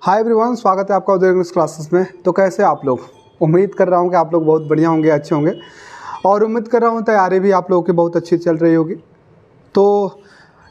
Hi everyone, स्वागत है आपका उदय इंग्लिश क्लासेस में। तो कैसे आप लोग? उम्मीद कर रहा हूँ कि आप लोग बहुत बढ़िया होंगे, अच्छे होंगे, और उम्मीद कर रहा हूँ तैयारी भी आप लोगों की बहुत अच्छी चल रही होगी। तो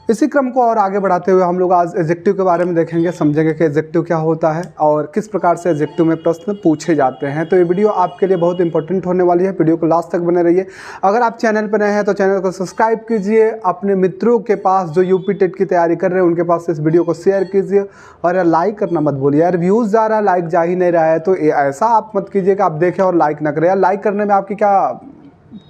इसी क्रम को और आगे बढ़ाते हुए हम लोग आज एडजेक्टिव के बारे में देखेंगे, समझेंगे कि एडजेक्टिव क्या होता है और किस प्रकार से एडजेक्टिव में प्रश्न पूछे जाते हैं। तो ये वीडियो आपके लिए बहुत इंपॉर्टेंट होने वाली है, वीडियो को लास्ट तक बने रहिए। अगर आप चैनल पर नए हैं तो चैनल को सब्सक्राइब कीजिए, अपने मित्रों के पास जो यूपी टेट की तैयारी कर रहे हैं उनके पास इस वीडियो को शेयर कीजिए, और यार लाइक करना मत भूलिए। यार व्यूज़ जा रहा है, लाइक जा ही नहीं रहा है, तो ऐसा आप मत कीजिए कि आप देखें और लाइक ना करें। यार लाइक करने में आपकी क्या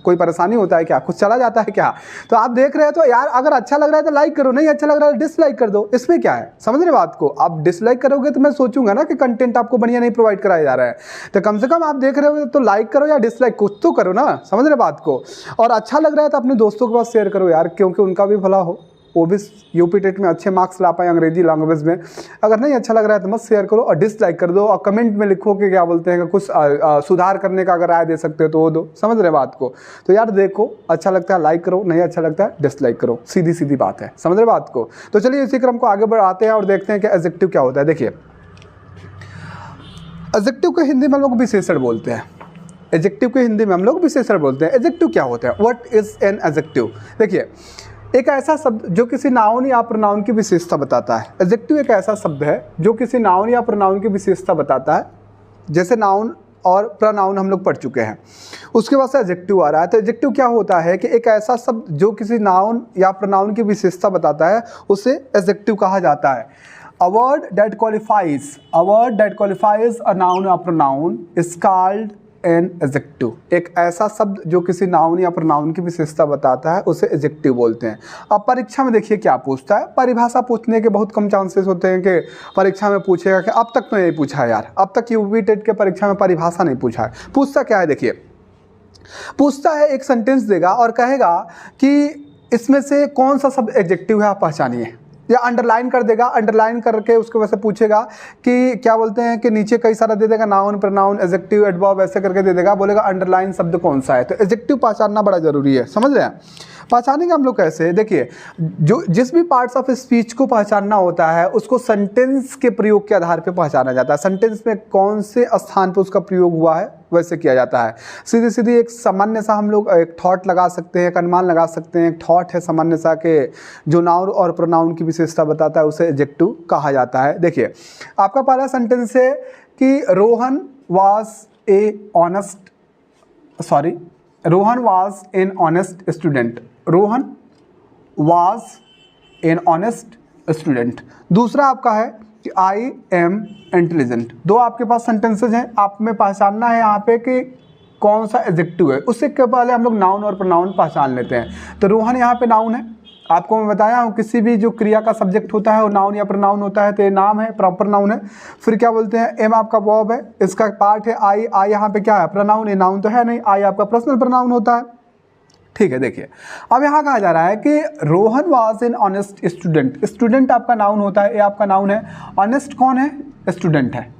कोई परेशानी होता है क्या? कुछ चला जाता है क्या? तो आप देख रहे हैं तो यार अगर अच्छा लग रहा है तो लाइक करो, नहीं अच्छा लग रहा है डिसलाइक कर दो। इसमें क्या है, समझ रहे बात को? आप डिसलाइक करोगे तो मैं सोचूंगा ना कि कंटेंट आपको बढ़िया नहीं प्रोवाइड कराया जा रहा है। तो कम से कम आप देख रहे हो तो लाइक करो या डिसलाइक, कुछ तो करो ना, समझ रहे बात को? और अच्छा लग रहा है तो अपने दोस्तों के पास शेयर करो यार, क्योंकि उनका भी भला हो, वो भी यूपी टेट में अच्छे मार्क्स ला पाए अंग्रेजी लैंग्वेज में। अगर नहीं अच्छा लग रहा है तो मत शेयर करो और डिसलाइक कर दो, और कमेंट में लिखो कि क्या बोलते हैं कि कुछ सुधार करने का अगर राय दे सकते हो तो वो दो। समझ रहे बात को? तो यार देखो, अच्छा लगता है लाइक करो, नहीं अच्छा लगता है डिसलाइक करो, सीधी सीधी बात है। समझ रहे बात को? तो चलिए इसी क्रम को आगे बढ़ाते हैं और देखते हैं कि एडजेक्टिव क्या होता है। देखिए, एडजेक्टिव को हिंदी में हम लोग विशेषण बोलते हैं। एडजेक्टिव को हिंदी में हम लोग विशेषण बोलते हैं। एडजेक्टिव क्या होता है? What is an adjective? देखिए, एक ऐसा शब्द जो किसी नाउन या प्रोनाउन की विशेषता बताता है। एडजेक्टिव एक ऐसा शब्द है जो किसी नाउन या प्रोनाउन की विशेषता बताता है। जैसे नाउन और प्रोनाउन हम लोग पढ़ चुके हैं, उसके बाद से एडजेक्टिव आ रहा है। तो एडजेक्टिव क्या होता है कि एक ऐसा शब्द जो किसी नाउन या प्रोनाउन की विशेषता बताता है, उसे एडजेक्टिव कहा जाता है। A word that qualifies a noun or pronoun is called an adjective. एक ऐसा शब्द जो किसी नाउन या प्रोनाउन की विशेषता बताता है उसे एडजेक्टिव बोलते हैं। अब परीक्षा में देखिए क्या पूछता है। परिभाषा पूछने के बहुत कम चांसेस होते हैं कि परीक्षा में पूछेगा, कि अब तक तो नहीं पूछा है यार, अब तक यूपी टेट के परीक्षा में परिभाषा नहीं पूछा है। पूछता क्या है? देखिए, पूछता है एक सेंटेंस देगा और कहेगा कि इसमें से कौन सा शब्द एडजेक्टिव है, आप पहचानिए। या अंडरलाइन कर देगा, अंडरलाइन करके उसके वजह से पूछेगा कि क्या बोलते हैं कि नीचे कई सारा दे देगा, नाउन, प्रोनाउन, एडजेक्टिव, एडवर्ब ऐसे करके दे देगा, बोलेगा अंडरलाइन शब्द कौन सा है। तो एडजेक्टिव पहचानना बड़ा जरूरी है। समझ रहे हैं? पहचानेंगे हम लोग कैसे? देखिए, जो जिस भी पार्ट्स ऑफ स्पीच को पहचानना होता है उसको सेंटेंस के प्रयोग के आधार पर पहचाना जाता है। सेंटेंस में कौन से स्थान पर उसका प्रयोग हुआ है वैसे किया जाता है। सीधी सीधी एक सामान्य सा हम लोग एक थॉट लगा सकते हैं, एक अनुमान लगा सकते हैं। एक थॉट है सामान्य सा के जो नाउन और प्रोनाउन की विशेषता बताता है उसे एडजेक्टिव कहा जाता है। देखिए, आपका पहला सेंटेंस है कि Rohan was an honest student. Rohan was an honest student. दूसरा आपका है कि आई एम इंटेलिजेंट। दो आपके पास सेंटेंसेज हैं, आप में पहचानना है यहाँ पे कि कौन सा एडजेक्टिव है। उससे के पहले हम लोग नाउन और प्रोनाउन पहचान लेते हैं। तो रोहन यहाँ पे नाउन है, आपको मैं बताया हूँ किसी भी जो क्रिया का सब्जेक्ट होता है वो नाउन या प्रोनाउन होता है, तो ये नाम है, प्रॉपर नाउन है। फिर क्या बोलते हैं, एम आपका वर्ब है, इसका पार्ट है आई। आई यहाँ पे क्या है? प्रोनाउन। ये नाउन तो है नहीं, आई आपका पर्सनल प्रोनाउन होता है। ठीक है, देखिए अब यहाँ कहा जा रहा है कि Rohan was an honest student. Student आपका नाउन होता है, ये आपका नाउन है। ऑनेस्ट कौन है? स्टूडेंट है।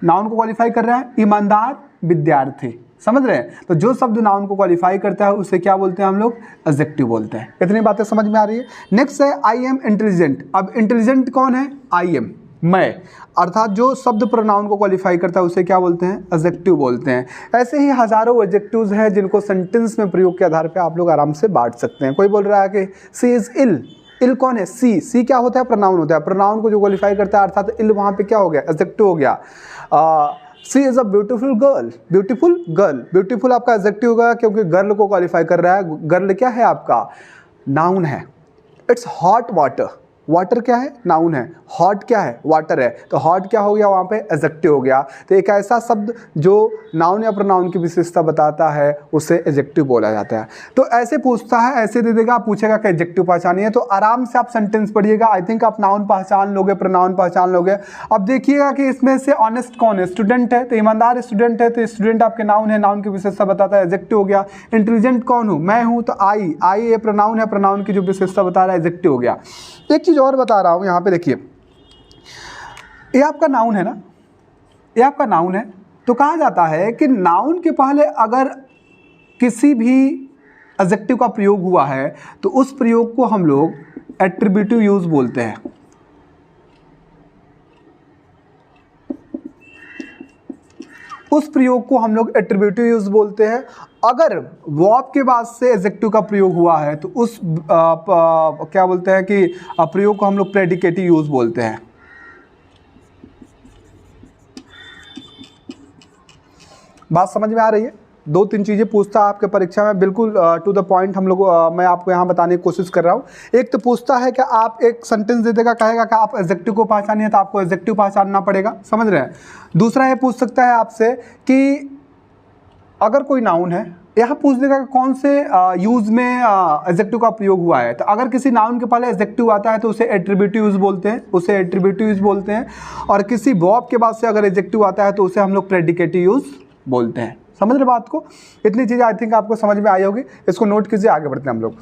नाउन को क्वालिफाई कर रहा है, ईमानदार विद्यार्थी। समझ रहे हैं? तो जो शब्द नाउन को क्वालिफाई करता है उसे क्या बोलते हैं हम लोग? एडजेक्टिव बोलते हैं। इतनी बातें समझ में आ रही है? नेक्स्ट है आई एम इंटेलिजेंट। अब इंटेलिजेंट कौन है? आई एम, मैं। अर्थात जो शब्द प्रोनाउन को क्वालिफाई करता है उसे क्या बोलते हैं? एडजेक्टिव बोलते हैं। ऐसे ही हजारों एडजेक्टिव्स हैं जिनको सेंटेंस में प्रयोग के आधार पर आप लोग आराम से बांट सकते हैं। कोई बोल रहा है कि सी इज इल। इल कौन है? सी। सी क्या होता है? प्रोनाउन होता है। प्रोनाउन को जो क्वालिफाई करता है अर्थात इल वहाँ पे क्या हो गया? एडजेक्टिव हो गया। She is a beautiful girl. Beautiful girl, beautiful आपका एडजेक्टिव होगा क्योंकि गर्ल को क्वालिफाई कर रहा है। गर्ल क्या है? आपका नाउन है। It's hot water. वाटर क्या है? नाउन है। हॉट क्या है? वाटर है। तो हॉट क्या हो गया? वहाँ पे एडजेक्टिव हो गया। तो एक ऐसा शब्द जो नाउन या प्रोनाउन की विशेषता बताता है उसे एडजेक्टिव बोला जाता है। तो ऐसे पूछता है, ऐसे दे देगा, पूछेगा कि एडजेक्टिव पहचानिए, तो आराम से आप सेंटेंस पढ़िएगा। आई थिंक आप नाउन पहचान लोगे, प्रोनाउन पहचान लोगे। अब देखिएगा कि इसमें से ऑनेस्ट कौन है? स्टूडेंट है, तो ईमानदार स्टूडेंट है, तो स्टूडेंट आपके नाउन है, नाउन की विशेषता बताता है, एडजेक्टिव हो गया। इंटेलिजेंट कौन हूँ? मैं हूँ, तो आई। आई ये प्रोनाउन है, प्रोनाउन की जो विशेषता बता रहा है एडजेक्टिव हो गया। एक चीज और बता रहा हूं यहां पे, देखिए ये आपका नाउन है ना, ये आपका नाउन है। तो कहा जाता है कि नाउन के पहले अगर किसी भी एडजेक्टिव का प्रयोग हुआ है तो उस प्रयोग को हम लोग एट्रीब्यूटिव यूज बोलते हैं। उस प्रयोग को हम लोग एट्रीब्यूटिव यूज बोलते हैं। अगर वर्ब के बाद से एडजेक्टिव का प्रयोग हुआ है तो उस क्या बोलते हैं कि प्रयोग को हम लोग प्रेडिकेटिव यूज बोलते हैं। बात समझ में आ रही है? 2-3 चीज़ें पूछता है आपके परीक्षा में, बिल्कुल टू द पॉइंट हम लोग मैं आपको यहाँ बताने की कोशिश कर रहा हूँ। एक तो पूछता है कि आप एक सेंटेंस दे देगा, कहेगा कि आप एडजेक्टिव को पहचानिए, तो आपको एडजेक्टिव पहचानना पड़ेगा, समझ रहे हैं। दूसरा ये पूछ सकता है आपसे कि अगर कोई नाउन है, यहाँ पूछ देगा कि कौन से यूज में एडजेक्टिव का प्रयोग हुआ है। तो अगर किसी नाउन के पहले एडजेक्टिव आता है तो उसे एट्रीब्यूटिव यूज बोलते हैं, उसे एट्रीब्यूटिव यूज बोलते हैं। और किसी वर्ब के बाद से अगर एडजेक्टिव आता है तो उसे हम लोग प्रेडिकेटिव यूज बोलते हैं। समझ रहे बात को? इतनी चीजें आई थिंक आपको समझ में आई होगी। इसको नोट कीजिए, आगे बढ़ते हैं हम लोग।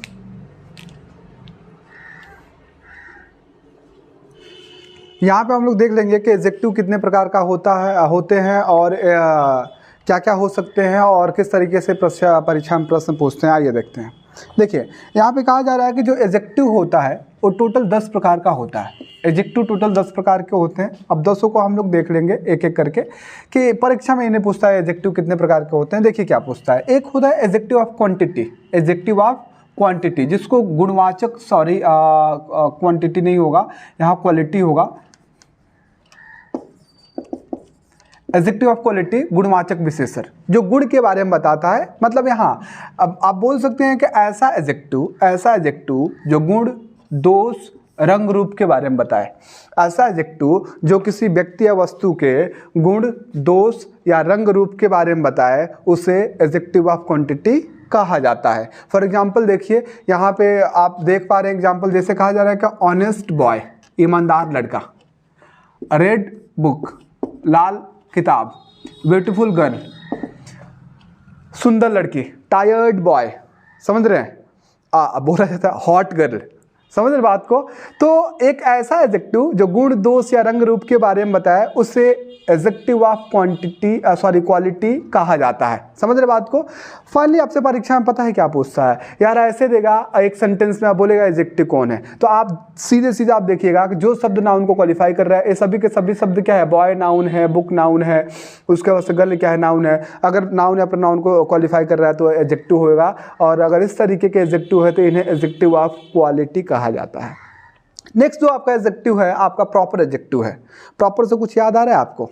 यहाँ पे हम लोग देख लेंगे कि एडजेक्टिव कितने प्रकार का होते हैं और क्या क्या हो सकते हैं और किस तरीके से परीक्षा में प्रश्न पूछते हैं। आइए देखते हैं। देखिए यहाँ पे कहा जा रहा है कि जो एडजेक्टिव होता है वो टोटल 10 प्रकार का होता है। एडजेक्टिव टोटल 10 प्रकार के होते हैं। अब 10 को हम लोग देख लेंगे एक एक करके कि परीक्षा में इन्हें पूछता है एडजेक्टिव कितने प्रकार के होते हैं। देखिए क्या पूछता है। एक होता है adjective of quantity, adjective of quantity जिसको गुणवाचक, सॉरी क्वांटिटी नहीं होगा, यहाँ क्वालिटी होगा। एडजेक्टिव ऑफ क्वालिटी गुणवाचक विशेषण जो गुण के बारे में बताता है। मतलब यहाँ अब आप बोल सकते हैं कि ऐसा एडजेक्टिव जो गुण, दोष, रंग, रूप के बारे में बताए। ऐसा एडजेक्टिव जो किसी व्यक्ति या वस्तु के गुण, दोष या रंग, रूप के बारे में बताए उसे एडजेक्टिव ऑफ क्वांटिटी कहा जाता है। फॉर एग्जाम्पल देखिए यहाँ पे आप देख पा रहे हैं एग्जाम्पल, जैसे कहा जा रहा है कि ऑनेस्ट बॉय, ईमानदार लड़का, रेड बुक, लाल किताब, ब्यूटीफुल गर्ल, सुंदर लड़की, टायर्ड बॉय, समझ रहे हैं, बोला जाता है हॉट गर्ल, समझ रहे बात को। तो एक ऐसा एडजेक्टिव जो गुण, दोष या रंग, रूप के बारे में बताए उसे एडजेक्टिव ऑफ क्वालिटी कहा जाता है। समझ रहे बात को। फाइनली आपसे परीक्षा में पता है क्या पूछता है यार, ऐसे देगा एक सेंटेंस में, आप बोलेगा एडजेक्टिव कौन है, तो आप सीधे आप देखिएगा कि जो शब्द नाउन को क्वालिफाई कर रहा है, ये सभी के सभी शब्द क्या है, बॉय नाउन है, बुक नाउन है, उसके बाद से गर्ल क्या है, नाउन है। अगर नाउन या प्रोनाउन को क्वालिफाई कर रहा है तो एडजेक्टिव होगा, और अगर इस तरीके के एडजेक्टिव है तो इन्हें एडजेक्टिव ऑफ क्वालिटी कहा जाता है। नेक्स्ट जो आपका एडजेक्टिव है, आपका प्रॉपर एडजेक्टिव है। प्रॉपर से कुछ याद आ रहा है आपको?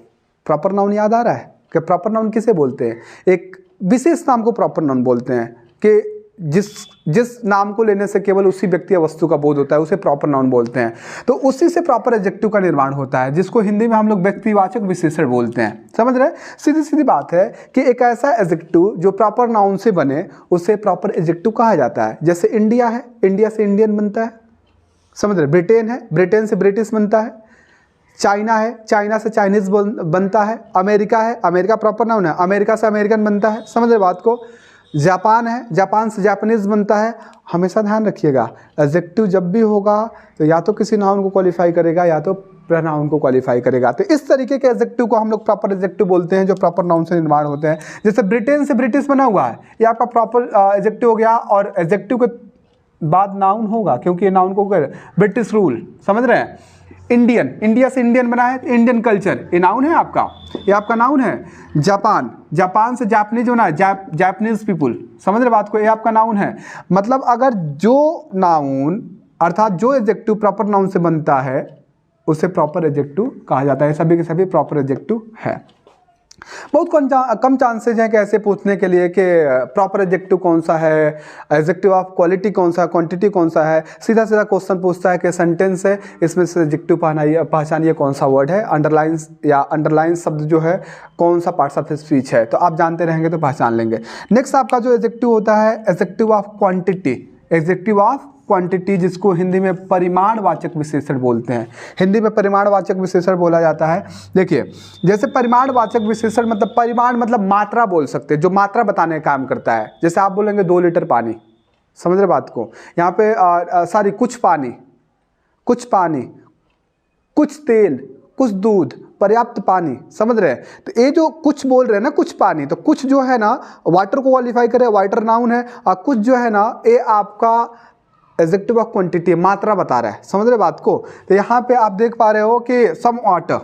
प्रॉपर नाउन याद आ रहा है कि प्रॉपर नाउन किसे बोलते हैं? एक विशेष नाम को प्रॉपर नाउन बोलते हैं कि जिस नाम को लेने से केवल उसी व्यक्ति या वस्तु का बोध होता है उसे प्रॉपर नाउन बोलते हैं। तो उसी से प्रॉपर एडजेक्टिव का निर्माण होता है, जिसको हिंदी में हम लोग व्यक्तिवाचक विशेषण बोलते हैं। समझ रहे हैं? सीधी बात है कि एक ऐसा एडजेक्टिव जो प्रॉपर नाउन से बने उसे प्रॉपर एडजेक्टिव कहा जाता है। जैसे इंडिया है, इंडिया से इंडियन बनता है, समझ रहे। ब्रिटेन है, ब्रिटेन से ब्रिटिश बनता है। चाइना है, चाइना से चाइनीज बनता है। अमेरिका है, अमेरिका प्रॉपर नाउन है, अमेरिका से अमेरिकन बनता है। समझ रहे बात को। जापान है, जापान से जापानीज बनता है। हमेशा ध्यान रखिएगा एडजेक्टिव जब भी होगा तो या तो किसी नाउन को क्वालिफाई करेगा या तो प्रोनाउन को क्वालिफाई करेगा। तो इस तरीके के एडजेक्टिव को हम लोग प्रॉपर एडजेक्टिव बोलते हैं जो प्रॉपर नाउन से निर्माण होते हैं। जैसे ब्रिटेन से ब्रिटिश बना हुआ है, ये आपका प्रॉपर एडजेक्टिव हो गया, और एडजेक्टिव के बाद नाउन होगा क्योंकि ये नाउन को ब्रिटिश रूल। समझ रहे हैं? इंडियन, इंडिया से इंडियन बना है तो इंडियन कल्चर, ये नाउन है आपका, ये आपका नाउन है। जापान, जापान से जापानीज बना है, जापानीज पीपुल। समझ रहे बात को, ये आपका नाउन है। मतलब अगर जो नाउन अर्थात जो एडजेक्टिव प्रॉपर नाउन से बनता है उसे प्रॉपर एडजेक्टिव कहा जाता है। सभी के सभी प्रॉपर एडजेक्टिव है। बहुत कम चांसेज हैं कि ऐसे पूछने के लिए कि प्रॉपर एडजेक्टिव कौन सा है, एडजेक्टिव ऑफ क्वालिटी कौन सा, क्वांटिटी कौन सा है। सीधा क्वेश्चन पूछता है कि सेंटेंस है, इसमें से एडजेक्टिव पहचानिए कौन सा वर्ड है, अंडरलाइन शब्द जो है कौन सा पार्ट्स ऑफ स्पीच है। तो आप जानते रहेंगे तो पहचान लेंगे। नेक्स्ट आपका जो एडजेक्टिव होता है adjective of quantity, adjective of quantity जिसको हिंदी में परिमाणवाचक विशेषण बोलते हैं। हिंदी में परिमाणवाचक विशेषण बोला जाता है। देखिए जैसे परिमाणवाचक विशेषण मतलब परिमाण मतलब मात्रा बोल सकते हैं, जो मात्रा बताने का काम करता है। जैसे आप बोलेंगे 2 लीटर पानी, समझ रहे बात को। यहाँ पे कुछ पानी, कुछ तेल, कुछ दूध, पर्याप्त पानी। समझ रहे हैं? तो ये जो कुछ बोल रहे हैं ना, कुछ पानी, तो कुछ जो है ना वाटर को क्वालिफाई करे, वाटर नाउन है, और कुछ जो है ना ये आपका एडजेक्टिव ऑफ क्वांटिटी, मात्रा बता रहा है। समझ रहे बात को। तो यहाँ पे आप देख पा रहे हो कि सम वाटर,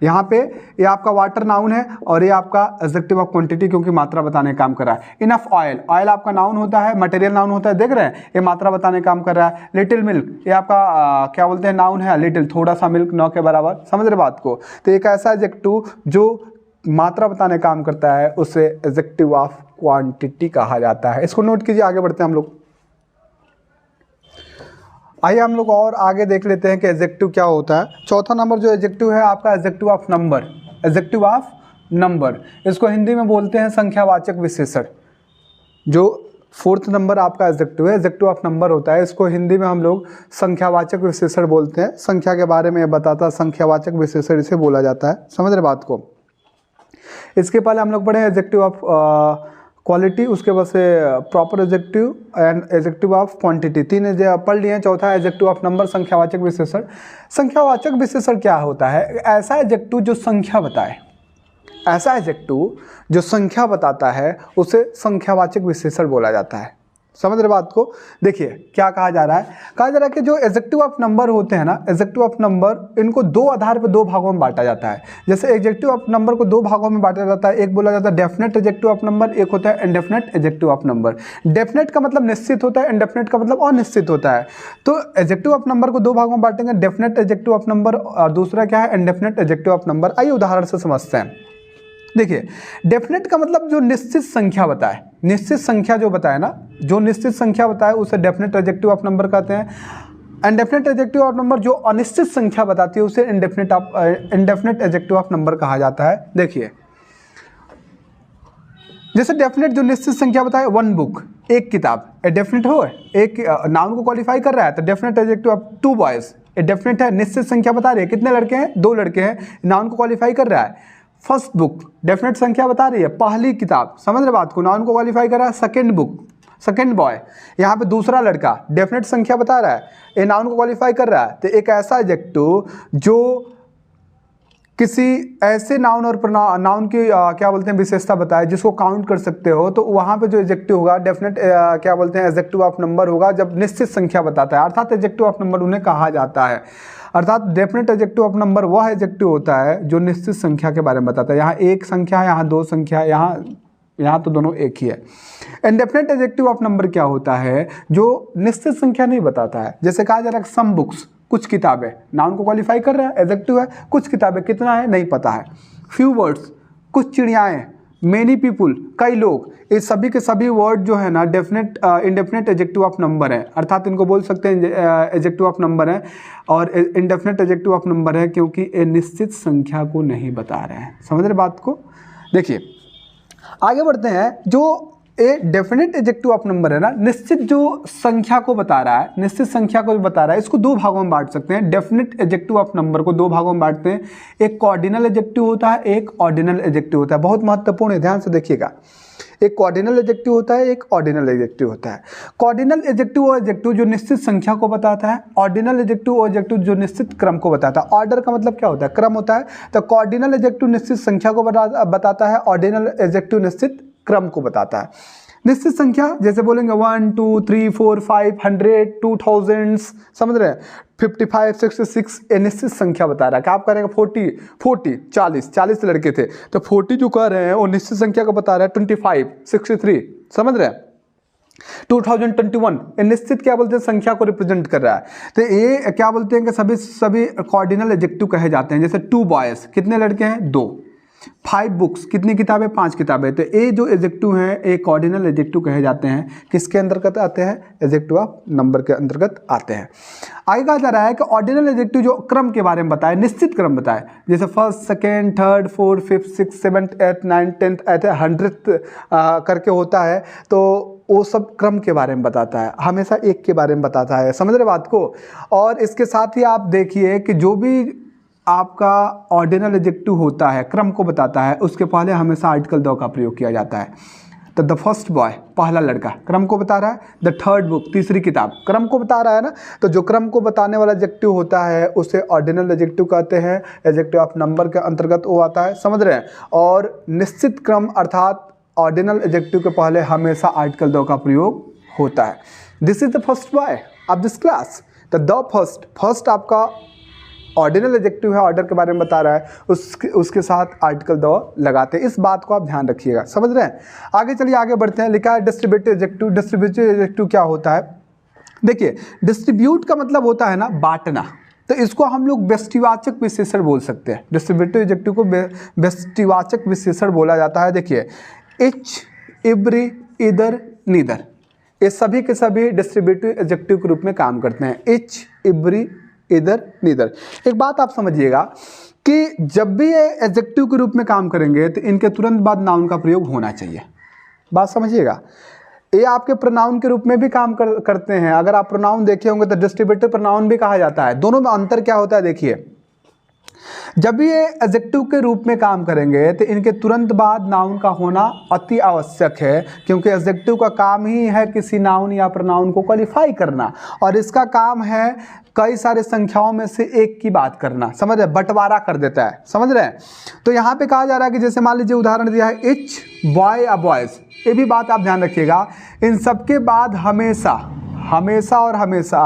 यहाँ पे ये आपका वाटर नाउन है और ये आपका एडजेक्टिव ऑफ क्वांटिटी, क्योंकि मात्रा बताने का काम कर रहा है। इनफ ऑयल, ऑयल आपका नाउन होता है, मटेरियल नाउन होता है, देख रहे हैं, ये मात्रा बताने का काम कर रहा है। लिटिल मिल्क, ये आपका क्या बोलते हैं, नाउन है, लिटिल थोड़ा सा मिल्क, नौ के बराबर, समझ रहे बात को। तो एक ऐसा एडजेक्टिव जो मात्रा बताने का काम करता है उसे एडजेक्टिव ऑफ क्वांटिटी कहा जाता है। इसको नोट कीजिए, आगे बढ़ते हैं हम लोग। आइए हम लोग और आगे देख लेते हैं कि एडजेक्टिव क्या होता है। चौथा नंबर जो एडजेक्टिव है आपका adjective of number, adjective of number, इसको हिंदी में बोलते हैं संख्यावाचक विशेषण। जो फोर्थ नंबर आपका एडजेक्टिव है, एडजेक्टिव ऑफ नंबर होता है, इसको हिंदी में हम लोग संख्यावाचक विशेषण बोलते हैं। संख्या के बारे में बताता है, संख्यावाचक विशेषण इसे बोला जाता है, समझ रहे बात को। इसके पहले हम लोग पढ़े एडजेक्टिव ऑफ क्वालिटी, उसके बाद से proper adjective and adjective of quantity, तीन पढ़ लिए हैं। चौथा एडजेक्टिव ऑफ नंबर, संख्यावाचक विशेषण। संख्यावाचक विशेषण क्या होता है? ऐसा एडजेक्टिव जो संख्या बताए, ऐसा एडजेक्टिव जो संख्या बताता है उसे संख्यावाचक विशेषण बोला जाता है, समझ रहे बात को। देखिए क्या कहा जा रहा है, कहा जा रहा है कि जो एडजेक्टिव ऑफ नंबर होते हैं ना, एडजेक्टिव ऑफ नंबर, इनको दो आधार पर दो भागों में बांटा जाता है। जैसे एडजेक्टिव ऑफ नंबर को दो भागों में बांटा जाता है, एक बोला जाता है डेफिनेट एडजेक्टिव ऑफ नंबर, एक होता है indefinite adjective of number. Definite का मतलब निश्चित होता है, इनडेफिनेट का मतलब अनिश्चित होता है। तो एडजेक्टिव ऑफ नंबर को दो भागों में बांटेंगे, डेफिनेट एडजेक्टिव ऑफ नंबर और दूसरा क्या है, इनडेफिनेट एडजेक्टिव ऑफ नंबर। आइए उदाहरण से समझते हैं। देखिए डेफिनेट का मतलब जो निश्चित संख्या बताए, निश्चित संख्या जो बताए ना, जो निश्चित संख्या बताए उसे डेफिनेट एडजेक्टिव ऑफ नंबर कहते हैं। इनडेफिनेट एडजेक्टिव ऑफ नंबर जो अनिश्चित संख्या बताती है उसे इनडेफिनेट एडजेक्टिव ऑफ नंबर कहा जाता है। देखिए जैसे डेफिनेट जो निश्चित संख्या बताए, वन बुक, एक किताब, ए डेफिनेट हो, एक नाउन को क्वालिफाई कर रहा है तो definite adjective of two boys, a definite है, निश्चित संख्या बता रही है, कितने लड़के हैं, दो लड़के हैं, नाउन को क्वालिफाई कर रहा है। फर्स्ट बुक डेफिनेट संख्या बता रही है, पहली किताब, समझ रहे बात को, नाउन को क्वालिफाई कर रहा है। सेकंड बुक, सेकंड बॉय, यहाँ पे दूसरा लड़का, डेफिनेट संख्या बता रहा है, ये नाउन को क्वालिफाई कर रहा है। तो एक ऐसा एडजेक्टिव जो किसी ऐसे नाउन और नाउन की क्या बोलते हैं विशेषता बताए जिसको काउंट कर सकते हो, तो वहाँ पे जो एडजेक्टिव होगा डेफिनेट क्या बोलते हैं एडजेक्टिव ऑफ नंबर होगा, जब निश्चित संख्या बताता है, अर्थात एडजेक्टिव ऑफ नंबर उन्हें कहा जाता है। अर्थात डेफिनेट एडजेक्टिव ऑफ नंबर वह एडजेक्टिव होता है जो निश्चित संख्या के बारे में बताता है। यहाँ एक संख्या है, यहाँ दो संख्या है, यहाँ तो दोनों एक ही है। इनडेफिनेट एडजेक्टिव ऑफ नंबर क्या होता है, जो निश्चित संख्या नहीं बताता है। जैसे कहा जा रहा है सम बुक्स, कुछ किताबें, नाउन को क्वालिफाई कर रहा है, एडजेक्टिव है, कुछ किताबें, कितना है नहीं पता है। फ्यू वर्ड्स, कुछ चिड़ियाएँ, मेनी पीपुल, कई लोग, ये सभी के सभी वर्ड जो है ना definite indefinite adjective of number है, अर्थात इनको बोल सकते हैं एडजेक्टिव ऑफ नंबर है। और इनडेफिनेट एडजेक्टिव ऑफ नंबर है क्योंकि ये निश्चित संख्या को नहीं बता रहे हैं, समझ रहे बात को। देखिए आगे बढ़ते हैं। जो a definite adjective of number है ना, निश्चित जो संख्या को बता रहा है, निश्चित संख्या को बता रहा है, इसको दो भागों में बांट सकते हैं। डेफिनेट एडजेक्टिव ऑफ नंबर को दो भागों में बांटते हैं, एक कॉर्डिनल एडजेक्टिव होता है, एक ऑर्डिनल एडजेक्टिव होता है। बहुत महत्वपूर्ण है, ध्यान से देखिएगा। एक कॉर्डिनल एडजेक्टिव होता है, एक ऑर्डिनल एडजेक्टिव होता है। कॉर्डिनल एडजेक्टिव वो एडजेक्टिव जो निश्चित संख्या को बताता है, ऑर्डिनल एडजेक्टिव वो एडजेक्टिव जो निश्चित क्रम को बताता है। ऑर्डर का मतलब क्या होता है, क्रम होता है। तो कॉर्डिनल एडजेक्टिव निश्चित संख्या को बताता है, ऑर्डिनल एडजेक्टिव निश्चित क्रम को बताता है। निश्चित संख्या जैसे बोलेंगे 1 2 3 4 5 100 2000, समझ रहे हैं, 55 66, ये निश्चित संख्या बता रहा है। क्या आप करेंगे 40 40 लड़के थे तो 40 जो कह रहे हैं वो निश्चित संख्या को बता रहा है। 25 63, समझ रहे हैं। 2021 ये निश्चित क्या बोलते हैं संख्या को रिप्रेजेंट कर रहा है। तो ये क्या बोलते हैं कि सभी कॉर्डिनल एडजेक्टिव कहे जाते हैं। जैसे 2 बॉयज, कितने लड़के हैं, 2। 5 बुक्स, कितनी किताबें, 5 किताबें। तो ये जो एडजेक्टिव हैं ये कॉर्डिनल एडजेक्टिव कहे जाते हैं। किसके अंतर्गत आते हैं, एडजेक्टिव ऑफ नंबर के अंतर्गत आते हैं। आगे कहा जा रहा है कि ऑर्डिनल एडजेक्टिव जो क्रम के बारे में बताए, निश्चित क्रम बताए, जैसे first second third fourth fifth six seventh eighth ninth tenth ऐसे 100th करके होता है, तो वो सब क्रम के बारे में बताता है, हमेशा एक के बारे में बताता है, समझ रहे बात को। और इसके साथ ही आप देखिए कि जो भी आपका ऑर्डिनल एडजेक्टिव होता है, क्रम को बताता है, उसके पहले हमेशा आर्टिकल द का प्रयोग किया जाता है। तो द फर्स्ट बॉय, पहला लड़का, क्रम को बता रहा है। द थर्ड बुक, तीसरी किताब, क्रम को बता रहा है ना। तो जो क्रम को बताने वाला एडजेक्टिव होता है उसे ऑर्डिनल एडजेक्टिव कहते हैं, एडजेक्टिव ऑफ नंबर के अंतर्गत वो आता है, समझ रहे हैं। और निश्चित क्रम अर्थात ऑर्डिनल एडजेक्टिव के पहले हमेशा आर्टिकल द का प्रयोग होता है। This is the first boy of this class. तो द फर्स्ट आपका ऑर्डिनल एडजेक्टिव है, ऑर्डर के बारे में बता रहा है, उसके साथ आर्टिकल द लगाते हैं। इस बात को आप ध्यान रखिएगा, समझ रहे हैं। आगे चलिए, आगे बढ़ते हैं। लिखा है डिस्ट्रीब्यूटिव एडजेक्टिव। डिस्ट्रीब्यूटिव एडजेक्टिव क्या होता है? देखिए, डिस्ट्रीब्यूट का मतलब होता है ना बांटना, तो इसको हम लोग व्यष्टिवाचक विशेषण बोल सकते हैं। डिस्ट्रीब्यूटिव एडजेक्टिव को व्यष्टिवाचक विशेषण बोला जाता है। देखिए, इच, एवरी, इधर, नीदर, ये सभी के सभी डिस्ट्रीब्यूटिव एडजेक्टिव के रूप में काम करते हैं। इच, एवरी, इधर, नीदर। एक बात आप समझिएगा कि जब भी ये एडजेक्टिव के रूप में काम करेंगे तो इनके तुरंत बाद नाउन का प्रयोग होना चाहिए। बात समझिएगा, ये आपके प्रोनाउन के रूप में भी काम करते हैं। अगर आप प्रोनाउन देखे होंगे तो डिस्ट्रीब्यूटिव प्रोनाउन भी कहा जाता है। दोनों में अंतर क्या होता है? देखिए, जब भी ये एडजेक्टिव के रूप में काम करेंगे तो इनके तुरंत बाद नाउन का होना अति आवश्यक है, क्योंकि एडजेक्टिव का काम ही है किसी नाउन या प्रोनाउन को क्वालिफाई करना, और इसका काम है कई सारे संख्याओं में से एक की बात करना। समझ रहे? बंटवारा कर देता है, समझ रहे हैं। तो यहाँ पे कहा जा रहा है कि जैसे मान लीजिए उदाहरण दिया है इच, बॉय या बॉयज, ये भी बात आप ध्यान रखिएगा। इन सबके बाद हमेशा हमेशा और हमेशा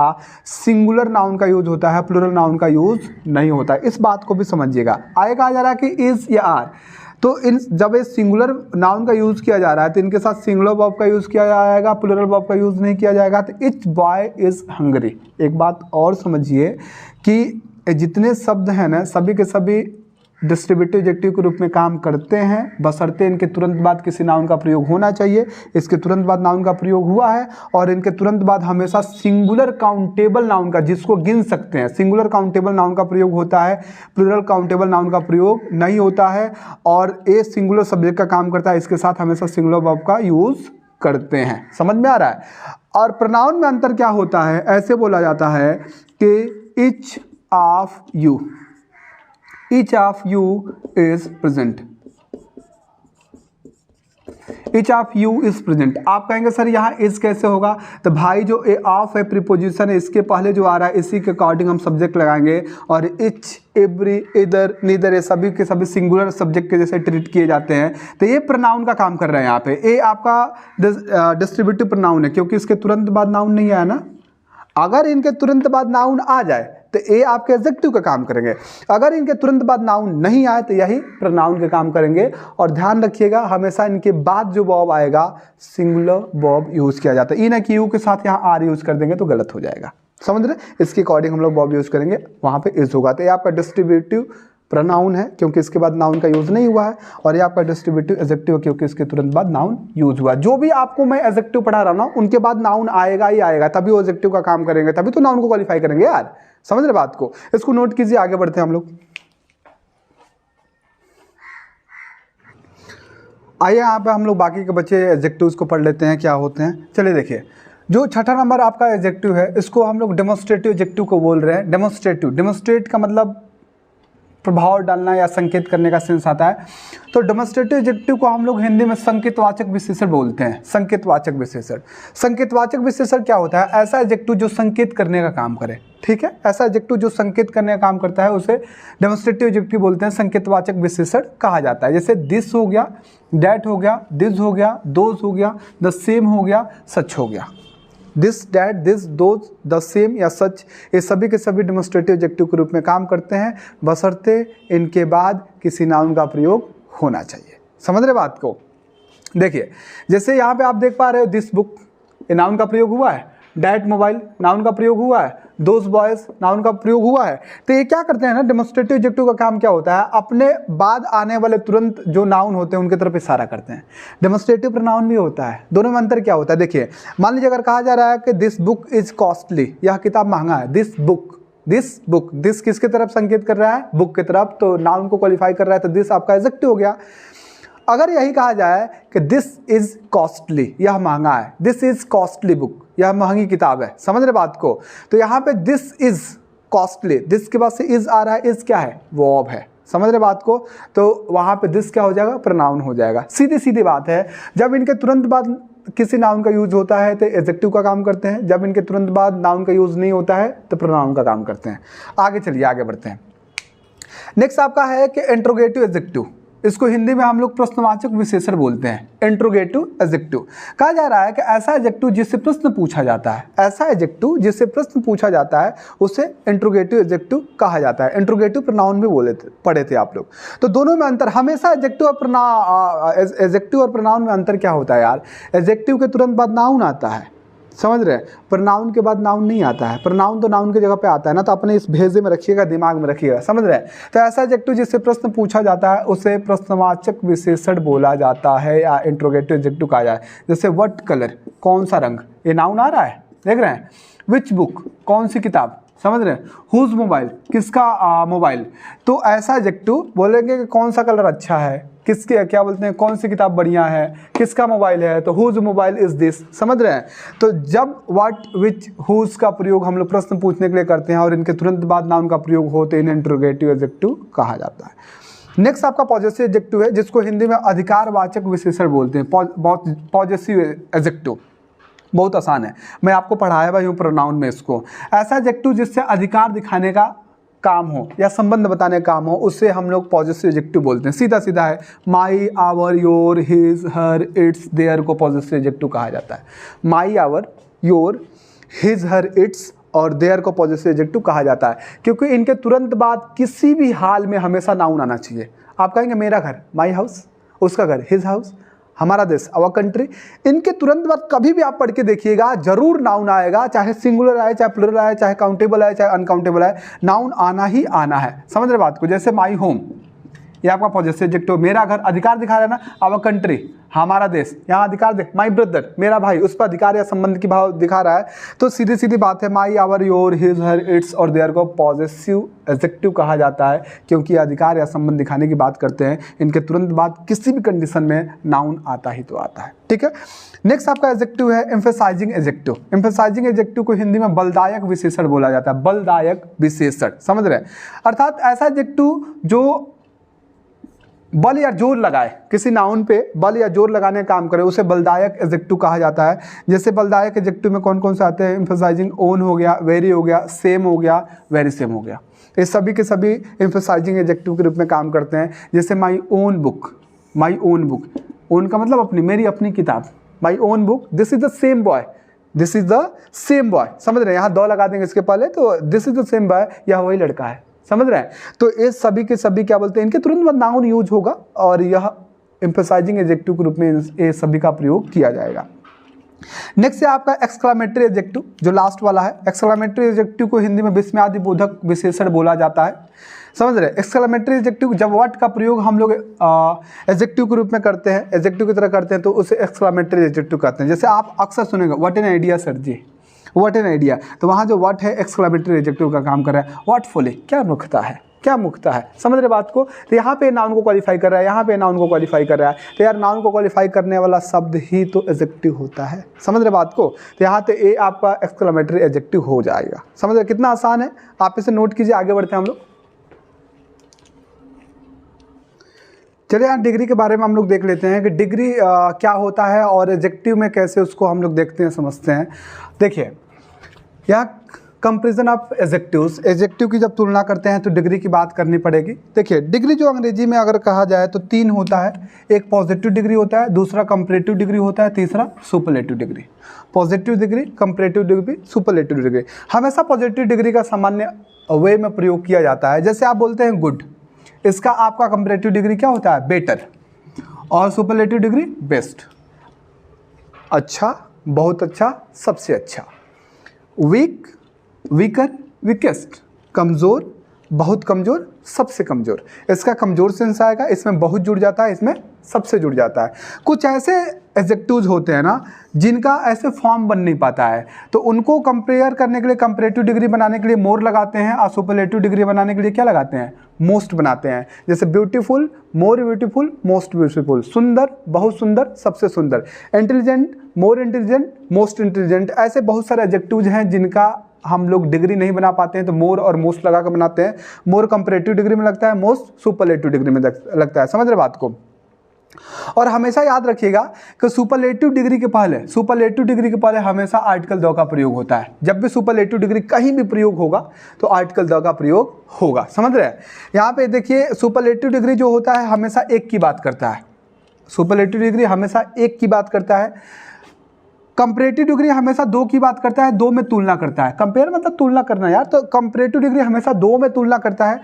सिंगुलर नाउन का यूज होता है, प्लूरल नाउन का यूज नहीं होता है। इस बात को भी समझिएगा। आगे कहा जा रहा है कि इज या आर, तो इन जब ये सिंगुलर नाउन का यूज किया जा रहा है तो इनके साथ सिंगुलर वर्ब का यूज किया जाएगा, प्लूरल वर्ब का यूज नहीं किया जाएगा। तो इच बॉय इज हंग्री। एक बात और समझिए कि जितने शब्द हैं ना, सभी के सभी डिस्ट्रीब्यूटिव एडजेक्टिव के रूप में काम करते हैं, बशर्ते इनके तुरंत बाद किसी नाउन का प्रयोग होना चाहिए। इसके तुरंत बाद नाउन का प्रयोग हुआ है, और इनके तुरंत बाद हमेशा सिंगुलर काउंटेबल नाउन का, जिसको गिन सकते हैं, सिंगुलर काउंटेबल नाउन का प्रयोग होता है, प्लूरल काउंटेबल नाउन का प्रयोग नहीं होता है। और ये सिंगुलर सब्जेक्ट का काम करता है, इसके साथ हमेशा सिंगुलर वर्ब का यूज करते हैं। समझ में आ रहा है? और प्रोनाउन में अंतर क्या होता है? ऐसे बोला जाता है कि each of you, each of you is present, each of you is present। आप कहेंगे सर यहाँ is कैसे होगा? तो भाई जो ए ऑफ है प्रीपोजिशन है, इसके पहले जो आ रहा है इसी के अकॉर्डिंग हम सब्जेक्ट लगाएंगे, और each, एवरी, इधर, नीदर, ये सभी के सभी सिंगुलर सब्जेक्ट के जैसे ट्रीट किए जाते हैं। तो ये प्रोनाउन का काम कर रहा है यहाँ पे। ये आपका डिस्ट्रीब्यूटिव प्रोनाउन है, क्योंकि इसके तुरंत बाद नाउन नहीं आया ना। अगर इनके तुरंत बाद नाउन आ जाए तो ये आपके एडजेक्टिव का काम करेंगे, अगर इनके तुरंत बाद नाउन नहीं आए तो यही प्रोनाउन के काम करेंगे। और ध्यान रखिएगा, हमेशा इनके बाद जो वर्ब आएगा सिंगुलर वर्ब यूज किया जाता है। ई ना कि यू के साथ यहाँ आर यूज कर देंगे तो गलत हो जाएगा। समझ रहे? इसके अकॉर्डिंग हम लोग वर्ब यूज करेंगे, वहाँ पे इज होगा। तो ये आपका डिस्ट्रीब्यूटिव प्रोनाउन है, क्योंकि इसके बाद नाउन का यूज नहीं हुआ है, और ये आपका डिस्ट्रीब्यूटिव एडजेक्टिव है, क्योंकि इसके तुरंत बाद नाउन यूज हुआ। जो भी आपको मैं एडजेक्टिव पढ़ा रहा हूं ना, उनके बाद नाउन आएगा ही आएगा, तभी वो एडजेक्टिव का काम करेंगे, तभी तो नाउन को क्वालिफाई करेंगे यार। समझ रहे बात को? इसको नोट कीजिए। आगे बढ़ते हैं हम लोग। आइए यहाँ पे हम लोग बाकी के बच्चे एडजेक्टिव्स को पढ़ लेते हैं, क्या होते हैं। चलिए देखिए, जो छठा नंबर आपका एडजेक्टिव है, इसको हम लोग डेमोन्स्ट्रेटिव एडजेक्टिव को बोल रहे हैं। डेमोन्स्ट्रेटिव, डेमोन्स्ट्रेट का मतलब प्रभाव डालना या संकेत करने का सेंस आता है। तो डेमोन्स्ट्रेटिव एडजेक्टिव को हम लोग हिंदी में संकेतवाचक विशेषण बोलते हैं। संकेतवाचक विशेषण, संकेतवाचक विशेषण क्या होता है? ऐसा एडजेक्टिव जो संकेत करने का काम करे। ठीक है, ऐसा एडजेक्टिव जो संकेत करने का काम करता है उसे डेमोन्स्ट्रेटिव एडजेक्टिव बोलते हैं, संकेतवाचक विशेषण कहा जाता है। जैसे दिस हो गया, दैट हो गया, दिस हो गया, दोज हो गया, द सेम हो गया, सच हो गया। This, that, this, those, the same या सच, ये सभी के सभी डेमोन्स्ट्रेटिव एडजेक्टिव के रूप में काम करते हैं, बशर्ते इनके बाद किसी नाउन का प्रयोग होना चाहिए। समझ रहे बात को? देखिए, जैसे यहाँ पे आप देख पा रहे हो, दिस बुक, ये नाउन का प्रयोग हुआ है। डैट मोबाइल, नाउन का प्रयोग हुआ है। दोज बॉयज, नाउन का प्रयोग हुआ है। तो ये क्या करते हैं ना, डेमोन्स्ट्रेटिव एडजेक्टिव का काम क्या होता है? अपने बाद आने वाले तुरंत जो नाउन होते हैं उनकी तरफ इशारा करते हैं। डेमोन्स्ट्रेटिव प्रोनाउन भी होता है। दोनों में अंतर क्या होता है? देखिए, मान लीजिए अगर कहा जा रहा है कि दिस बुक इज कॉस्टली, यह किताब महंगा है। This book, this book, this किसके तरफ संकेत कर रहा है? बुक की तरफ, तो नाउन को क्वालिफाई कर रहा है, तो दिस आपका एडजेक्टिव हो गया। अगर यही कहा जाए कि दिस इज कॉस्टली, यह महंगा है, दिस इज कॉस्टली बुक, यह महंगी किताब है। समझ रहे बात को? तो यहाँ पे दिस इज कॉस्टली, दिस के बाद से इज आ रहा है, इज क्या है? वर्ब है। समझ रहे बात को? तो वहाँ पे दिस क्या हो जाएगा? प्रोनाउन हो जाएगा। सीधी सीधी बात है। जब इनके तुरंत बाद किसी नाउन का यूज होता है तो एडजेक्टिव का काम करते हैं, जब इनके तुरंत बाद नाउन का यूज नहीं होता है तो प्रोनाउन का काम करते हैं। आगे चलिए, आगे बढ़ते हैं। नेक्स्ट आपका है कि इंट्रोगेटिव एडजेक्टिव। इसको हिंदी में हम लोग प्रश्नवाचक विशेषण बोलते हैं, इंट्रोगेटिव एडजेक्टिव। कहा जा रहा है कि ऐसा एडजेक्टिव जिससे प्रश्न पूछा जाता है, ऐसा एडजेक्टिव जिससे प्रश्न पूछा जाता है उसे इंट्रोगेटिव एडजेक्टिव कहा जाता है। इंट्रोगेटिव प्रोनाउन भी पढ़े थे आप लोग। तो दोनों में अंतर, हमेशा एडजेक्टिव और प्रोनाउन में अंतर क्या होता है यार? एडजेक्टिव के तुरंत बाद नाउन आता है, समझ रहे हैं? प्रोनाउन के बाद नाउन नहीं आता है। प्रोनाउन तो नाउन की जगह पे आता है ना, तो अपने इस भेजे में रखिएगा, दिमाग में रखिएगा, समझ रहे हैं? तो ऐसा एडजेक्टिव जिससे प्रश्न पूछा जाता है उसे प्रश्नवाचक विशेषण बोला जाता है या इंट्रोगेटिव एडजेक्टिव कहा जाए। जैसे व्हाट कलर, कौन सा रंग, ये नाउन आ रहा है, देख रहे हैं? विच बुक, कौन सी किताब, समझ रहे हैं? हुज मोबाइल, किसका मोबाइल। तो ऐसा एडजेक्टिव बोलेंगे कि कौन सा कलर अच्छा है, किसके, क्या बोलते हैं, कौन सी किताब बढ़िया है, किसका मोबाइल है, तो हुज मोबाइल इज दिस, समझ रहे हैं? तो जब व्हाट, विच, हुज का प्रयोग हम लोग प्रश्न पूछने के लिए करते हैं और इनके तुरंत बाद नाउन का प्रयोग हो तो इन्हें इंट्रोगेटिव एडजेक्टिव कहा जाता है। नेक्स्ट आपका पॉजेसिव एडजेक्टिव है, जिसको हिंदी में अधिकारवाचक विशेषण बोलते हैं। पॉजेसिव एडजेक्टिव बहुत आसान है, मैं आपको पढ़ाया भाई हूँ प्रोनाउन में इसको। ऐसा एडजेक्टिव जिससे अधिकार दिखाने का काम हो या संबंध बताने का काम हो उसे हम लोग पॉजेसिव एडजेक्टिव बोलते हैं। सीधा सीधा है, my, our, your, his, her, its, their को पॉजेसिव एडजेक्टिव कहा जाता है। My, our, your, his, her, its और देयर को पॉजेसिव एडजेक्टिव कहा जाता है, क्योंकि इनके तुरंत बाद किसी भी हाल में हमेशा नाउन आना चाहिए। आप कहेंगे मेरा घर, माई हाउस, उसका घर, हिज हाउस, हमारा देश, आवर कंट्री। इनके तुरंत बाद कभी भी आप पढ़ के देखिएगा जरूर नाउन आएगा, चाहे सिंगुलर आए, चाहे प्लुरल आए, चाहे काउंटेबल आए, चाहे अनकाउंटेबल आए, नाउन आना ही आना है। समझ रहे बात को? जैसे माई होम, ये आपका पॉजेसिव एडजेक्टिव। मेरा घर, अधिकार दिखा रहा है ना, आवर कंट्री, हमारा देश, यहाँ अधिकार देख, माई ब्रदर, मेरा भाई, उस पर अधिकार या संबंध की भाव दिखा रहा है। तो सीधी सीधी बात है, my, our, your, his, her, its और देयर को पॉजेसिव एडजेक्टिव कहा जाता है, क्योंकि अधिकार या संबंध दिखाने की बात करते हैं। इनके तुरंत बाद किसी भी कंडीशन में नाउन आता ही तो आता है, ठीक है। नेक्स्ट आपका एडजेक्टिव है एम्फेसाइजिंग एडजेक्टिव। एम्फेसाइजिंग एडजेक्टिव को हिंदी में बलदायक विशेषण बोला जाता है। बलदायक विशेषण, समझ रहे हैं? अर्थात ऐसा एडजेक्टिव जो बल या जोर लगाए, किसी नाउन पे बल या जोर लगाने का काम करे, उसे बलदायक एडजेक्टिव कहा जाता है। जैसे बलदायक एडजेक्टिव में कौन कौन से आते हैं? एम्फेसाइजिंग, ओन हो गया, वेरी हो गया, सेम हो गया, वेरी सेम हो गया। ये सभी के सभी एम्फेसाइजिंग एडजेक्टिव के रूप में काम करते हैं। जैसे my own book, my own book, own का मतलब अपनी, मेरी अपनी किताब, my own book, this is the same boy, this is the same boy, समझ रहे हैं? यहाँ दो लगा देंगे इसके पहले, तो this is the same boy, यह वही लड़का है, समझ रहे हैं? तो ये सभी के सभी क्या बोलते हैं, इनके तुरंत बाद नाउन यूज होगा और यह एम्फेसाइजिंग एडजेक्टिव के रूप में ये सभी का प्रयोग किया जाएगा। नेक्स्ट है आपका एक्सक्लामेटरी एडजेक्टिव, जो लास्ट वाला है। एक्सक्लामेटरी एडजेक्टिव को हिंदी में विस्मयादि बोधक विशेषण बोला जाता है, समझ रहे हैं? एक्सक्लामेटरी एडजेक्टिव, जब व्हाट का प्रयोग हम लोग एडजेक्टिव के रूप में करते हैं, एडजेक्टिव की तरह करते हैं, तो उसे एक्सक्लामेटरी एडजेक्टिव कहते हैं। जैसे आप अक्सर सुनेंगे what an idea sir ji, what an idea, तो वहाँ जो व्हाट है एक्सक्लामेटरी एडजेक्टिव का काम कर रहा है। व्हाट फुली, क्या मुख्ता है, क्या मुख्ता है, समझ रहे बात को? तो यहाँ पे नाउन को क्वालिफाई कर रहा है, यहाँ पे नाउन को क्वालिफाई कर रहा है। तो यार नाउन को क्वालिफाई करने वाला शब्द ही तो एडजेक्टिव होता है, समझ रहे बात को? तो यहाँ पे ए आपका एक्सक्लामेटरी एडजेक्टिव हो जाएगा। समझ रहे कितना आसान है? आप इसे नोट कीजिए, आगे बढ़ते हैं हम लोग। चलिए यहाँ डिग्री के बारे में हम लोग देख लेते हैं कि डिग्री क्या होता है और एडजेक्टिव में कैसे उसको हम लोग देखते हैं, समझते हैं। देखिए यहाँ कंपेरिजन ऑफ एडजेक्टिव्स, एडजेक्टिव की जब तुलना करते हैं तो डिग्री की बात करनी पड़ेगी। देखिए डिग्री जो अंग्रेजी में अगर कहा जाए तो तीन होता है, एक पॉजिटिव डिग्री होता है, दूसरा कंपैरेटिव डिग्री होता है, तीसरा superlative degree. Positive degree, comparative degree, superlative degree. हमेशा पॉजिटिव डिग्री का सामान्य वे में प्रयोग किया जाता है। जैसे आप बोलते हैं गुड, इसका आपका कंपैरेटिव डिग्री क्या होता है? बेटर, और सुपरलेटिव डिग्री बेस्ट, अच्छा, बहुत अच्छा, सबसे अच्छा। वीक, वीकर, वीकेस्ट, कमज़ोर, बहुत कमज़ोर, सबसे कमज़ोर। इसका कमज़ोर सेंस आएगा, इसमें बहुत जुड़ जाता है, इसमें सबसे जुड़ जाता है। कुछ ऐसे एडजेक्टिव्स होते हैं ना जिनका ऐसे फॉर्म बन नहीं पाता है, तो उनको कंपेयर करने के लिए कंपैरेटिव डिग्री बनाने के लिए मोर लगाते हैं और सुपरलेटिव डिग्री बनाने के लिए क्या लगाते हैं? मोस्ट बनाते हैं। जैसे beautiful, more beautiful, most beautiful. सुंदर, बहुत सुंदर, सबसे सुंदर। Intelligent, more intelligent, most intelligent. ऐसे बहुत सारे एडजेक्टिव्स हैं जिनका हम लोग डिग्री नहीं बना पाते हैं, तो मोर और मोस्ट लगा कर बनाते हैं। मोर कंपैरेटिव डिग्री में लगता है, मोस्ट सुपरलेटिव डिग्री में लगता है। समझ रहे बात को? और हमेशा याद रखिएगा कि सुपरलेटिव डिग्री के पहले हमेशा आर्टिकल द का प्रयोग होता है। जब भी सुपरलेटिव डिग्री कहीं भी प्रयोग होगा तो आर्टिकल द का प्रयोग होगा, समझ रहे हैं। यहाँ पे देखिए सुपरलेटिव डिग्री जो होता है हमेशा एक की बात करता है, सुपरलेटिव डिग्री हमेशा एक की बात करता है। कंपैरेटिव डिग्री हमेशा दो की बात करता है, दो में तुलना करता है। कंपेयर मतलब तुलना करना यार, तो कंपैरेटिव डिग्री हमेशा दो में तुलना करता है।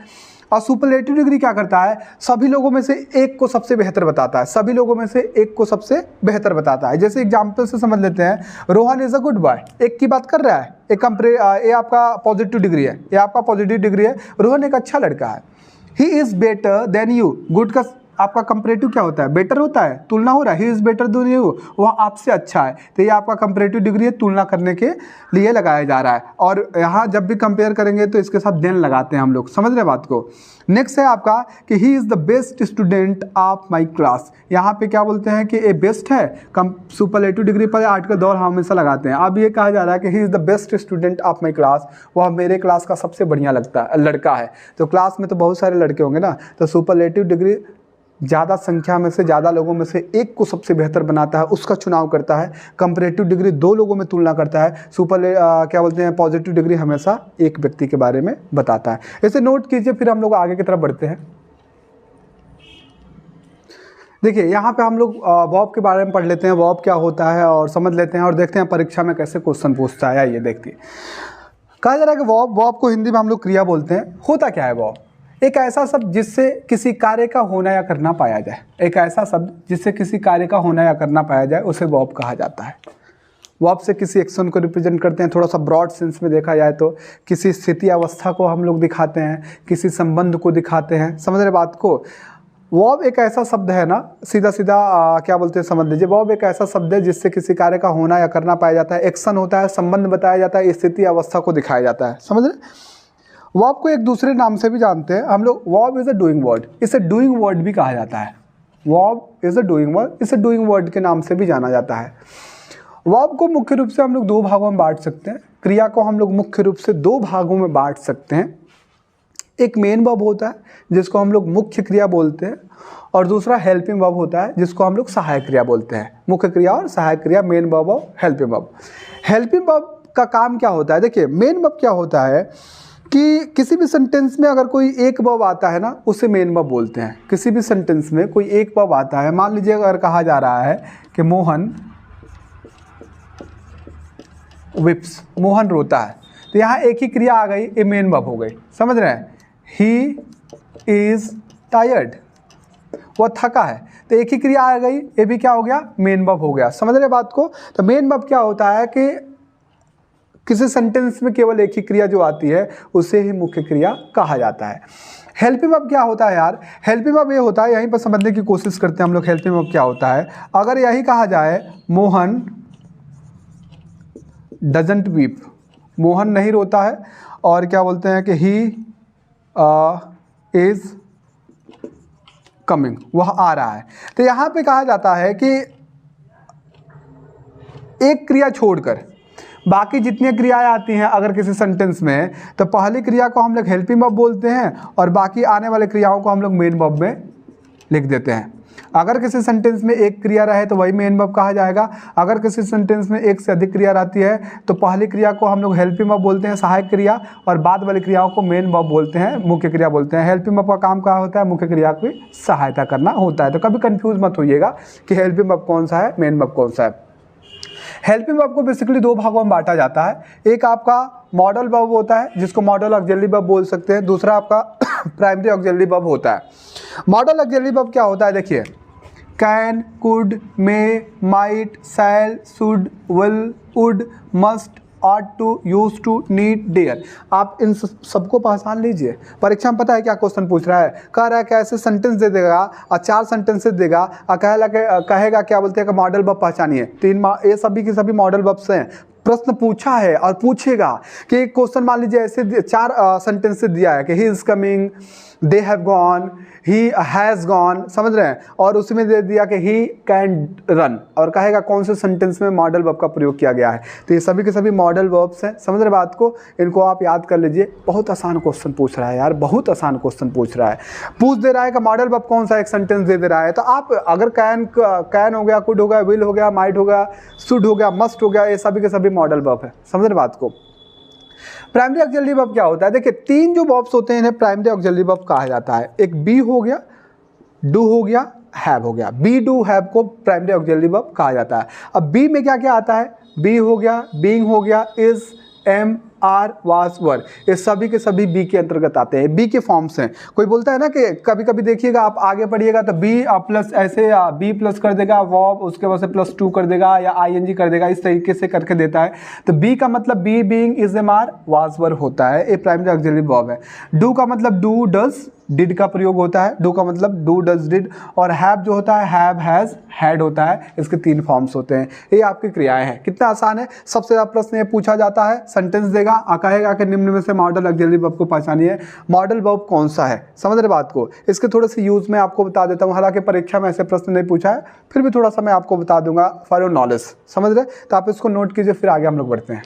और सुपरलेटिव डिग्री क्या करता है, सभी लोगों में से एक को सबसे बेहतर बताता है, सभी लोगों में से एक को सबसे बेहतर बताता है। जैसे एग्जाम्पल से समझ लेते हैं, Rohan is a good boy, एक की बात कर रहा है, ये आपका पॉजिटिव डिग्री है, ये आपका पॉजिटिव डिग्री है, रोहन एक अच्छा लड़का है। He is better than you, good का आपका कंपैरेटिव क्या होता है, बेटर होता है, तुलना हो रहा है, he is better than you, वह आपसे अच्छा है, तो ये आपका कंपैरेटिव डिग्री है, तुलना करने के लिए लगाया जा रहा है। और यहाँ जब भी कंपेयर करेंगे तो इसके साथ देन लगाते हैं हम लोग, समझ रहे बात को। नेक्स्ट है आपका कि he is the best student of my class. यहाँ पे क्या बोलते हैं कि ए बेस्ट है, कम सुपरलेटिव डिग्री पर आर्टिकल दौर हमेशा लगाते हैं। अब ये कहा जा रहा है कि he is the best student of my class, वह मेरे क्लास का सबसे बढ़िया लड़का है। तो क्लास में तो बहुत सारे लड़के होंगे ना, तो सुपरलेटिव डिग्री ज़्यादा संख्या में से ज़्यादा लोगों में से एक को सबसे बेहतर बनाता है, उसका चुनाव करता है। कंपैरेटिव डिग्री दो लोगों में तुलना करता है। क्या बोलते हैं, पॉजिटिव डिग्री हमेशा एक व्यक्ति के बारे में बताता है। इसे नोट कीजिए, फिर हम लोग आगे की तरफ बढ़ते हैं। देखिए यहाँ पे हम लोग वर्ब के बारे में पढ़ लेते हैं, वर्ब क्या होता है और समझ लेते हैं, और देखते हैं परीक्षा में कैसे क्वेश्चन पूछता है। आइए देखते हैं। कहा जा रहा है कि वर्ब को हिंदी में हम लोग क्रिया बोलते हैं। होता क्या है वर्ब? एक ऐसा शब्द जिससे किसी कार्य का होना या करना पाया जाए, एक ऐसा शब्द जिससे किसी कार्य का होना या करना पाया जाए, उसे वर्ब कहा जाता है। वर्ब से किसी एक्शन को रिप्रेजेंट करते हैं। थोड़ा सा ब्रॉड सेंस में देखा जाए तो किसी स्थिति अवस्था को हम लोग दिखाते हैं, किसी संबंध को दिखाते हैं, समझ रहे बात को। वर्ब एक ऐसा शब्द है ना, सीधा क्या बोलते हैं समझ लीजिए। वर्ब एक ऐसा शब्द है जिससे किसी कार्य का होना या करना पाया जाता है, एक्शन होता है, संबंध बताया जाता है, स्थिति अवस्था को दिखाया जाता है, समझ रहे। वर्ब को एक दूसरे नाम से भी जानते हैं हम लोग। Verb is a doing word, इसे डूइंग वर्ड भी कहा जाता है। Verb is a doing word, इसे डूइंग वर्ड के नाम से भी जाना जाता है। वर्ब को मुख्य रूप से हम लोग दो भागों में बांट सकते हैं। क्रिया को हम लोग मुख्य रूप से दो भागों में बांट सकते हैं। एक मेन वर्ब होता है जिसको हम लोग मुख्य क्रिया बोलते हैं, और दूसरा हेल्पिंग वर्ब होता है जिसको हम लोग सहायक क्रिया बोलते हैं। मुख्य क्रिया और सहायक क्रिया, मेन वर्ब और हेल्पिंग वर्ब। हेल्पिंग वर्ब का काम क्या होता है? देखिए मेन वर्ब क्या होता है कि किसी भी सेंटेंस में अगर कोई एक वर्ब आता है ना, उसे मेन वर्ब बोलते हैं। किसी भी सेंटेंस में कोई एक वर्ब आता है, मान लीजिए अगर कहा जा रहा है कि मोहन विप्स, मोहन रोता है, तो यहाँ एक ही क्रिया आ गई, ये मेन वर्ब हो गई, समझ रहे हैं। ही इज टायर्ड, वो थका है, तो एक ही क्रिया आ गई, ये भी क्या हो गया, मेन वर्ब हो गया, समझ रहे बात को। तो मेन वर्ब क्या होता है कि किसी सेंटेंस में केवल एक ही क्रिया जो आती है उसे ही मुख्य क्रिया कहा जाता है। हेल्पिंग वर्ब क्या होता है यार? हेल्पिंग वर्ब ये होता है, यहीं पर समझने की कोशिश करते हैं हम लोग। हेल्पिंग वर्ब क्या होता है? अगर यही कहा जाए मोहन डजंट वीप, मोहन नहीं रोता है, और क्या बोलते हैं कि ही इज कमिंग, वह आ रहा है, तो यहाँ पे कहा जाता है कि एक क्रिया छोड़कर बाकी जितनी क्रियाएं आती हैं अगर किसी सेंटेंस में, तो पहली क्रिया को हम लोग हेल्पिंग वर्ब बोलते हैं और बाकी आने वाले क्रियाओं को हम लोग मेन वर्ब में लिख देते हैं। अगर किसी सेंटेंस में एक क्रिया रहे तो वही मेन वर्ब कहा जाएगा। अगर किसी सेंटेंस में एक से अधिक क्रिया रहती है तो पहली क्रिया को हम लोग हेल्पिंग वर्ब बोलते हैं, सहायक क्रिया, और बाद वाली क्रियाओं को मेन वर्ब बोलते हैं, मुख्य क्रिया बोलते हैं। हेल्पिंग वर्ब का काम क्या होता है? मुख्य क्रिया की सहायता करना होता है। तो कभी कंफ्यूज मत होइएगा कि हेल्पिंग वर्ब कौन सा है, मेन वर्ब कौन सा है। हेल्पिंग वर्ब को बेसिकली दो भागों में बांटा जाता है। एक आपका मॉडल वर्ब होता है जिसको मॉडल ऑक्सिलरी वर्ब बोल सकते हैं, दूसरा आपका प्राइमरी ऑक्सिलरी वर्ब होता है। मॉडल ऑक्सिलरी वर्ब क्या होता है? देखिए, can, could, may, might, shall, should, will, would, must, ought to, used to, need, dare। आप इन सबको पहचान लीजिए। परीक्षा में पता है क्या क्वेश्चन पूछ रहा है? कह रहा है कि ऐसे सेंटेंस दे देगा और 4 सेंटेंसेस देगा और कहेगा क्या बोलते हैं कि मॉडल वर्ब पहचानिए। 3 ये सभी की सभी मॉडल वर्ब्स हैं। प्रश्न पूछा है और पूछेगा कि एक क्वेश्चन मान लीजिए ऐसे 4 सेंटेंस से दिया है कि he is coming, they have gone, he has gone, समझ रहे हैं, और उसमें दे दिया कि ही कैन रन, और कहेगा कौन से सेंटेंस में मॉडल वर्ब का प्रयोग किया गया है। तो ये सभी के सभी मॉडल वर्ब्स हैं, समझ रहे बात को, इनको आप याद कर लीजिए। बहुत आसान क्वेश्चन पूछ रहा है यार, बहुत आसान क्वेश्चन पूछ रहा है। पूछ दे रहा है कि मॉडल वर्ब कौन सा एक सेंटेंस दे रहा है, तो आप अगर कैन हो गया, कुड हो गया, विल हो गया, माइट हो गया, शुड हो गया, मस्ट हो गया, ये सभी के सभी मॉडल वर्ब है, समझ रहे बात को। प्राइमरी ऑक्सिलरी वर्ब क्या होता है, देखिए 3 जो वर्ब्स होते हैं इन्हें प्राइमरी ऑक्सिलरी वर्ब कहा जाता है। एक बी हो गया, डू हो गया, हैव हो गया। बी डू हैव को प्राइमरी ऑक्सिलरी वर्ब कहा जाता है। अब बी में क्या क्या आता है, बी हो गया, बीइंग हो गया, इज, एम, आर, वाज, वर, ये सभी के सभी बी के अंतर्गत आते हैं, बी के फॉर्म्स हैं। कोई बोलता है ना कि कभी कभी देखिएगा आप आगे पढ़िएगा तो बी प्लस ऐसे बी प्लस कर देगा वर्ब, उसके बाद से +2 कर देगा या आईएनजी कर देगा, इस तरीके से करके देता है। तो बी का मतलब be, being, is, am, are, was, were होता है, ये प्राइमरी ऑक्सिलरी वर्ब है। डू का मतलब डू, डज, डिड का प्रयोग होता है, डू का मतलब डू, डज, डिड, और हैव जो होता है हैव, हैज, हैड होता है। इसके 3 फॉर्म्स होते हैं, ये आपकी क्रियाएं हैं। कितना आसान है। सबसे ज़्यादा प्रश्न ये पूछा जाता है, सेंटेंस देगा, कहेगा कि निम्न में से मॉडल ऑक्सिलरी वर्ब को पहचानिए, मॉडल वर्ब कौन सा है, समझ रहे बात को। इसके थोड़े से यूज में आपको बता देता हूँ, हालांकि परीक्षा में ऐसे प्रश्न नहीं पूछा है, फिर भी थोड़ा सा मैं आपको बता दूंगा फॉर योर नॉलेज, समझ रहे। तो आप इसको नोट कीजिए, फिर आगे हम लोग बढ़ते हैं।